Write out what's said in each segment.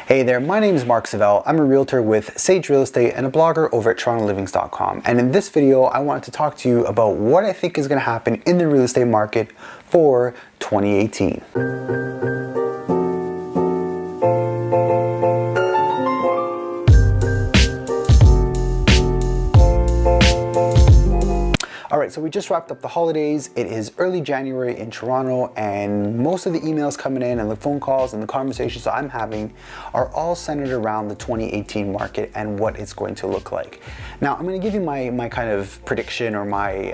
Hey there, my name is Mark Savell. I'm a realtor with Sage Real Estate and a blogger over at TorontoLivings.com. And in this video, I wanted to talk to you about what I think is going to happen in the real estate market for 2018. All right, so we just wrapped up the holidays. It is early January in Toronto, and most of the emails coming in and the phone calls and the conversations I'm having are all centered around the 2018 market and what it's going to look like. Now, I'm going to give you my kind of prediction or my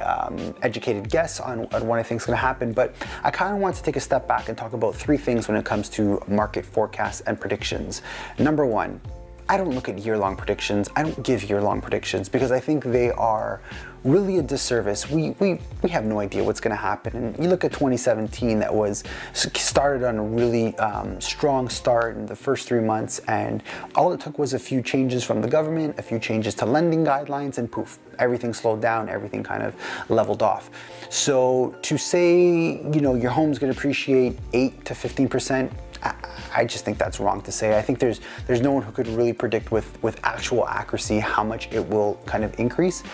educated guess on what I think is going to happen, but I kind of want to take a step back and talk about three things when it comes to market forecasts and predictions. Number one, I don't look at year-long predictions. I don't give year-long predictions because I think they are really a disservice. We have no idea what's going to happen. And you look at 2017, that was started on a really strong start in the first 3 months, and all it took was a few changes from the government, a few changes to lending guidelines, and poof, everything slowed down, everything kind of leveled off. So to say, your home's going to appreciate 8 to 15%, I just think that's wrong to say. I think there's no one who could really predict with actual accuracy how much it will kind of increase.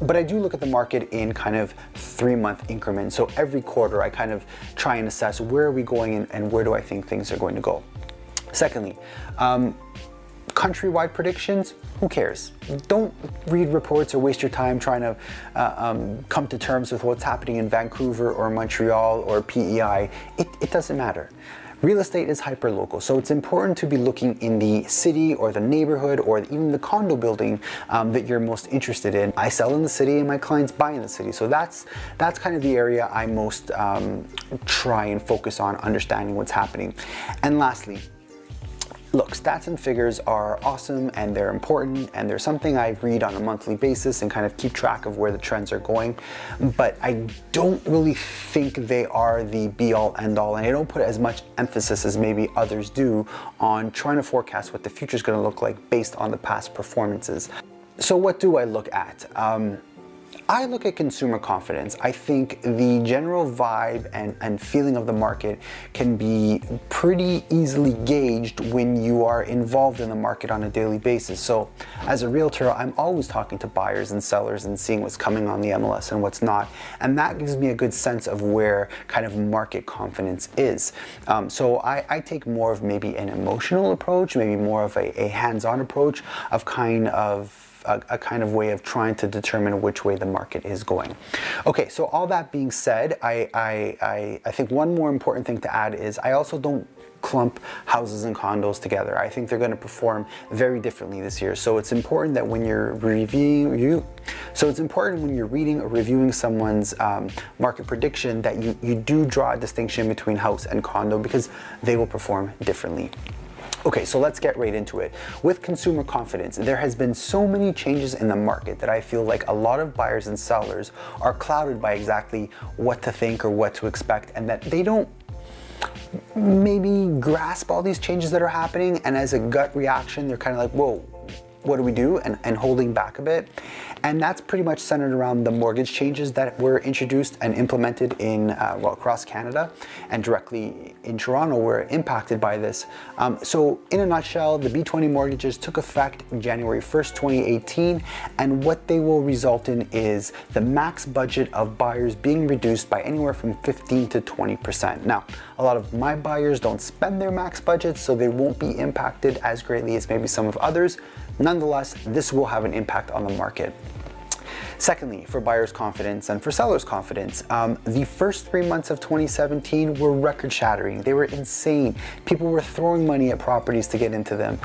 But I do look at the market in kind of 3-month increments. So every quarter I kind of try and assess where are we going and where do I think things are going to go. Secondly, countrywide predictions, who cares? Don't read reports or waste your time trying to come to terms with what's happening in Vancouver or Montreal or PEI. It doesn't matter. Real estate is hyper-local, so it's important to be looking in the city or the neighborhood or even the condo building that you're most interested in. I sell in the city and my clients buy in the city, so that's kind of the area I most try and focus on understanding what's happening. And lastly, look, stats and figures are awesome and they're important and they're something I read on a monthly basis and kind of keep track of where the trends are going, but I don't really think they are the be-all end-all, and I don't put as much emphasis as maybe others do on trying to forecast what the future is going to look like based on the past performances. So what do I look at? I look at consumer confidence. I think the general vibe and feeling of the market can be pretty easily gauged when you are involved in the market on a daily basis. So as a realtor, I'm always talking to buyers and sellers and seeing what's coming on the MLS and what's not. And that gives me a good sense of where kind of market confidence is. So I take more of maybe an emotional approach, maybe more of a hands-on approach of a kind of way of trying to determine which way the market is going. Okay, so all that being said, I think one more important thing to add is I also don't clump houses and condos together. I think they're going to perform very differently this year. So it's important that when you're reading or reviewing someone's market prediction that you do draw a distinction between house and condo because they will perform differently. Okay, so let's get right into it. With consumer confidence, there has been so many changes in the market that I feel like a lot of buyers and sellers are clouded by exactly what to think or what to expect, and that they don't maybe grasp all these changes that are happening, and as a gut reaction, they're kind of like, whoa, what do we do? And holding back a bit. And that's pretty much centered around the mortgage changes that were introduced and implemented in, across Canada, and directly in Toronto were impacted by this. So in a nutshell, the B20 mortgages took effect January 1st, 2018, and what they will result in is the max budget of buyers being reduced by anywhere from 15 to 20%. Now, a lot of my buyers don't spend their max budget, so they won't be impacted as greatly as maybe some of others. Nonetheless, this will have an impact on the market. Secondly, for buyers' confidence and for sellers' confidence, the first 3 months of 2017 were record-shattering. They were insane. People were throwing money at properties to get into them.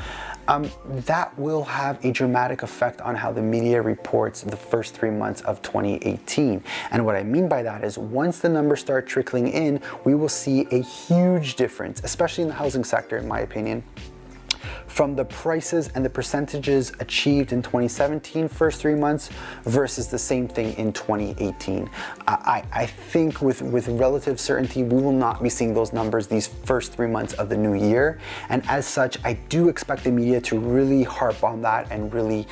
That will have a dramatic effect on how the media reports the first 3 months of 2018. And what I mean by that is once the numbers start trickling in, we will see a huge difference, especially in the housing sector, in my opinion, from the prices and the percentages achieved in 2017 first 3 months versus the same thing in 2018. I think with relative certainty we will not be seeing those numbers these first 3 months of the new year, and as such I do expect the media to really harp on that and really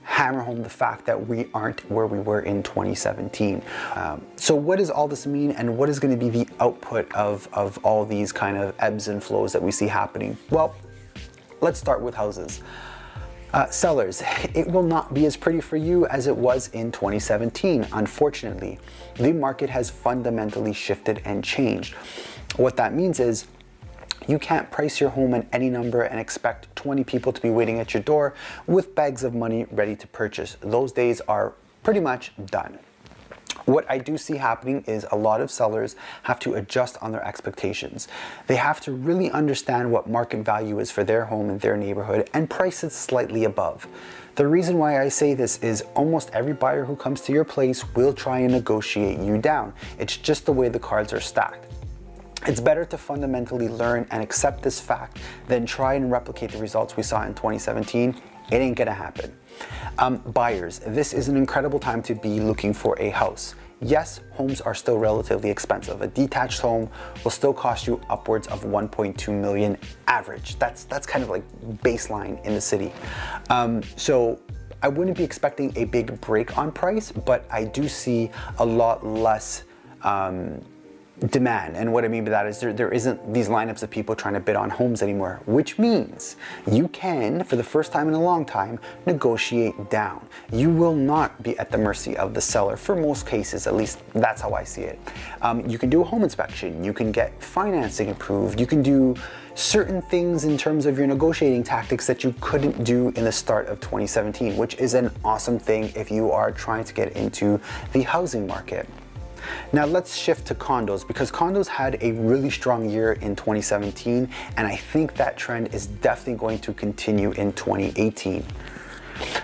hammer home the fact that we aren't where we were in 2017. So what does all this mean, and what is going to be the output of all these kind of ebbs and flows that we see happening? Well, let's start with houses. Sellers, it will not be as pretty for you as it was in 2017. Unfortunately, the market has fundamentally shifted and changed. What that means is you can't price your home at any number and expect 20 people to be waiting at your door with bags of money ready to purchase. Those days are pretty much done. What I do see happening is a lot of sellers have to adjust on their expectations. They have to really understand what market value is for their home in their neighborhood and price it slightly above. The reason why I say this is almost every buyer who comes to your place will try and negotiate you down. It's just the way the cards are stacked. It's better to fundamentally learn and accept this fact than try and replicate the results we saw in 2017. It ain't gonna happen. Buyers, this is an incredible time to be looking for a house. Yes, homes are still relatively expensive. A detached home will still cost you upwards of 1.2 million average. That's kind of like baseline in the city. So I wouldn't be expecting a big break on price, but I do see a lot less demand. And what I mean by that is there isn't these lineups of people trying to bid on homes anymore, which means you can, for the first time in a long time, negotiate down. You will not be at the mercy of the seller for most cases, at least that's how I see it. You can do a home inspection, you can get financing approved, you can do certain things in terms of your negotiating tactics that you couldn't do in the start of 2017, which is an awesome thing if you are trying to get into the housing market. Now let's shift to condos, because condos had a really strong year in 2017, and I think that trend is definitely going to continue in 2018.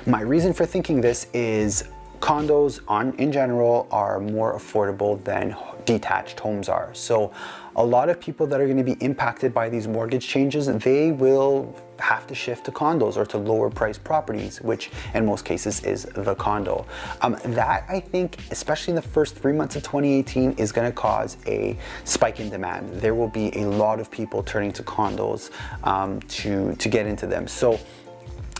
My reason for thinking this is condos in general are more affordable than detached homes are. So a lot of people that are going to be impacted by these mortgage changes, they will have to shift to condos or to lower priced properties, which in most cases is the condo. That I think, especially in the first 3 months of 2018, is going to cause a spike in demand. There will be a lot of people turning to condos to get into them. So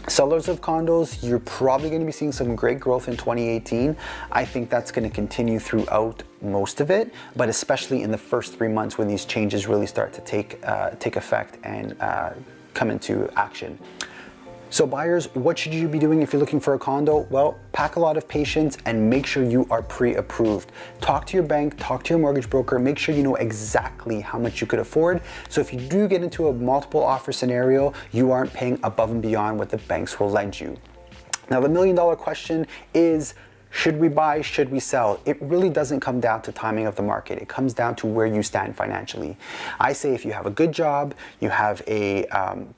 sellers of condos, you're probably going to be seeing some great growth in 2018. I think that's going to continue throughout most of it, but especially in the first 3 months when these changes really start to take effect and come into action. So buyers, what should you be doing if you're looking for a condo? Well, pack a lot of patience and make sure you are pre-approved. Talk to your bank, talk to your mortgage broker, make sure you know exactly how much you could afford. So if you do get into a multiple offer scenario, you aren't paying above and beyond what the banks will lend you. Now, the $1 million question is, should we buy, should we sell? It really doesn't come down to timing of the market. It comes down to where you stand financially. I say if you have a good job, you have a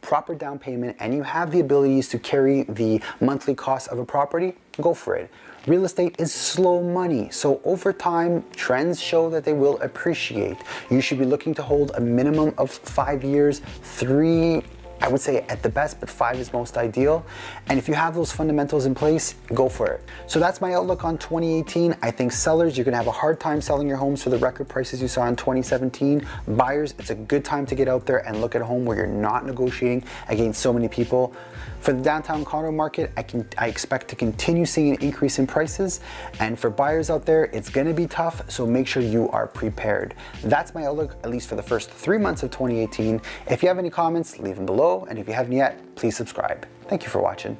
proper down payment, and you have the abilities to carry the monthly cost of a property, go for it. Real estate is slow money, so over time, trends show that they will appreciate. You should be looking to hold a minimum of 5 years, 3, I would say at the best, but 5 is most ideal. And if you have those fundamentals in place, go for it. So that's my outlook on 2018. I think sellers, you're gonna have a hard time selling your homes for the record prices you saw in 2017. Buyers, it's a good time to get out there and look at a home where you're not negotiating against so many people. For the downtown condo market, I expect to continue seeing an increase in prices. And for buyers out there, it's gonna be tough, so make sure you are prepared. That's my outlook, at least for the first 3 months of 2018. If you have any comments, leave them below. And if you haven't yet, please subscribe. Thank you for watching.